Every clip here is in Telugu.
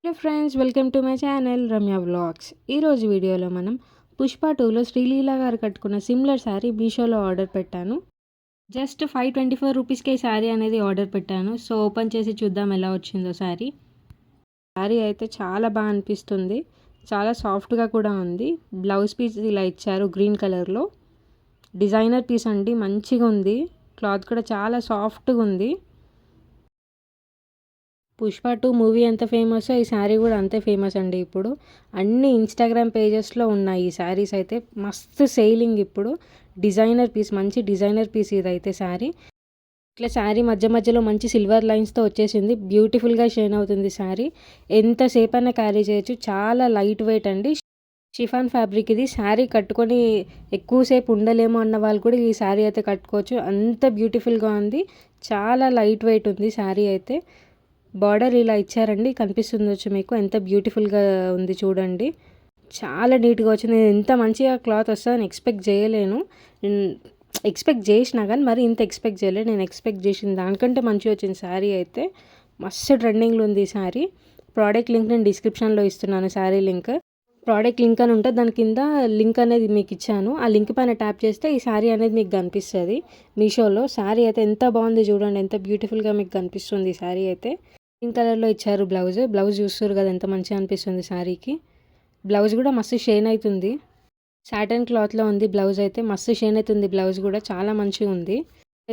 Hello friends, welcome to my channel Ramya vlogs. ఈరోజు వీడియోలో మనం పుష్ప 2లో శ్రీలీల గారు కట్టుకున్న సిమిలర్ శారీ మీషోలో ఆర్డర్ పెట్టాను. జస్ట్ 524 రూపీస్కే ఈ శారీ అనేది ఆర్డర్ పెట్టాను. సో ఓపెన్ చేసి చూద్దాం ఎలా వచ్చిందో శారీ. శారీ అయితే చాలా బాగా అనిపిస్తుంది, చాలా సాఫ్ట్గా కూడా ఉంది. బ్లౌజ్ పీస్ ఇలా ఇచ్చారు గ్రీన్ కలర్లో. డిజైనర్ పీస్ అండి, మంచిగా ఉంది. క్లాత్ కూడా చాలా సాఫ్ట్గా ఉంది. పుష్ప 2 మూవీ ఎంత ఫేమసో ఈ శారీ కూడా అంతే ఫేమస్ అండి. ఇప్పుడు అన్ని ఇన్స్టాగ్రామ్ పేజెస్లో ఉన్నాయి ఈ శారీస్ అయితే. మస్తు సేలింగ్ ఇప్పుడు. డిజైనర్ పీస్, మంచి డిజైనర్ పీస్ ఇదైతే శారీ. ఇట్లా శారీ మధ్య మధ్యలో మంచి సిల్వర్ లైన్స్తో వచ్చేసింది. బ్యూటిఫుల్గా షైన్ అవుతుంది శారీ. ఎంతసేపు అయినా క్యారీ చేయొచ్చు. చాలా లైట్ వెయిట్ అండి. షిఫాన్ ఫ్యాబ్రిక్ ఇది. శారీ కట్టుకొని ఎక్కువసేపు ఉండలేము అన్న వాళ్ళు కూడా ఈ శారీ అయితే కట్టుకోవచ్చు. అంత బ్యూటిఫుల్గా ఉంది. చాలా లైట్ వెయిట్ ఉంది శారీ అయితే. బార్డర్ ఇలా ఇచ్చారండి, కనిపిస్తుందొచ్చు మీకు. ఎంత బ్యూటిఫుల్గా ఉంది చూడండి. చాలా నీట్గా వచ్చింది. నేను ఇంత మంచిగా క్లాత్ వస్తుందని ఎక్స్పెక్ట్ చేయలేను. ఎక్స్పెక్ట్ చేసినా కానీ మరి ఇంత ఎక్స్పెక్ట్ చేయలేదు. నేను ఎక్స్పెక్ట్ చేసిన దానికంటే మంచిగా వచ్చింది శారీ అయితే. మస్తు ట్రెండింగ్లో ఉంది ఈ శారీ. ప్రోడక్ట్ లింక్ నేను డిస్క్రిప్షన్లో ఇస్తున్నాను. శారీ లింక్, ప్రోడక్ట్ లింక్ అని ఉంటుంది, దాని కింద లింక్ అనేది మీకు ఇచ్చాను. ఆ లింక్ పైన ట్యాప్ చేస్తే ఈ శారీ అనేది మీకు కనిపిస్తుంది మీషోలో. శారీ అయితే ఎంత బాగుంది చూడండి, ఎంత బ్యూటిఫుల్గా మీకు కనిపిస్తుంది ఈ శారీ అయితే. గ్రీన్ కలర్లో ఇచ్చారు బ్లౌజ్ చూస్తారు కదా ఎంత మంచిగా అనిపిస్తుంది శారీకి. బ్లౌజ్ కూడా మస్తు షైన్ అవుతుంది. సాటన్ క్లాత్లో ఉంది బ్లౌజ్ అయితే. మస్తు షైన్ అవుతుంది బ్లౌజ్ కూడా, చాలా మంచిగా ఉంది.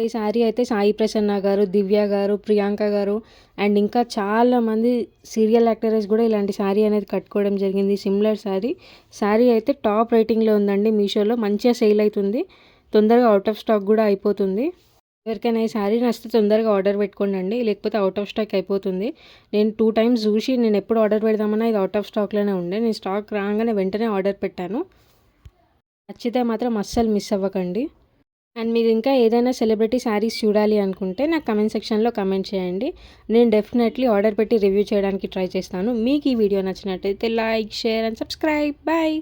ఈ శారీ అయితే సాయి ప్రసన్న గారు, దివ్య గారు, ప్రియాంక గారు అండ్ ఇంకా చాలామంది సీరియల్ యాక్టర్స్ కూడా ఇలాంటి శారీ అనేది కట్టుకోవడం జరిగింది. సిమిలర్ శారీ అయితే టాప్ రేటింగ్లో ఉందండి మీషోలో. మంచిగా సేల్ అవుతుంది. తొందరగా అవుట్ ఆఫ్ స్టాక్ కూడా అయిపోతుంది. ఎవరికైనా ఈ శారీ నచ్చితే తొందరగా ఆర్డర్ పెట్టుకోండి, లేకపోతే అవుట్ ఆఫ్ స్టాక్ అయిపోతుంది. నేను 2 టైమ్స్ చూసి నేను ఎప్పుడు ఆర్డర్ పెడదామన్నా ఇది అవుట్ ఆఫ్ స్టాక్లోనే ఉండే. నేను స్టాక్ రాగానే వెంటనే ఆర్డర్ పెట్టాను. నచ్చితే మాత్రం అస్సలు మిస్ అవ్వకండి. అండ్ మీరు ఇంకా ఏదైనా సెలబ్రిటీ శారీస్ చూడాలి అనుకుంటే నాకు కమెంట్ సెక్షన్లో కమెంట్ చేయండి. నేను డెఫినెట్లీ ఆర్డర్ పెట్టి రివ్యూ చేయడానికి ట్రై చేస్తాను. మీకు ఈ వీడియో నచ్చినట్టయితే like, share and subscribe. Bye.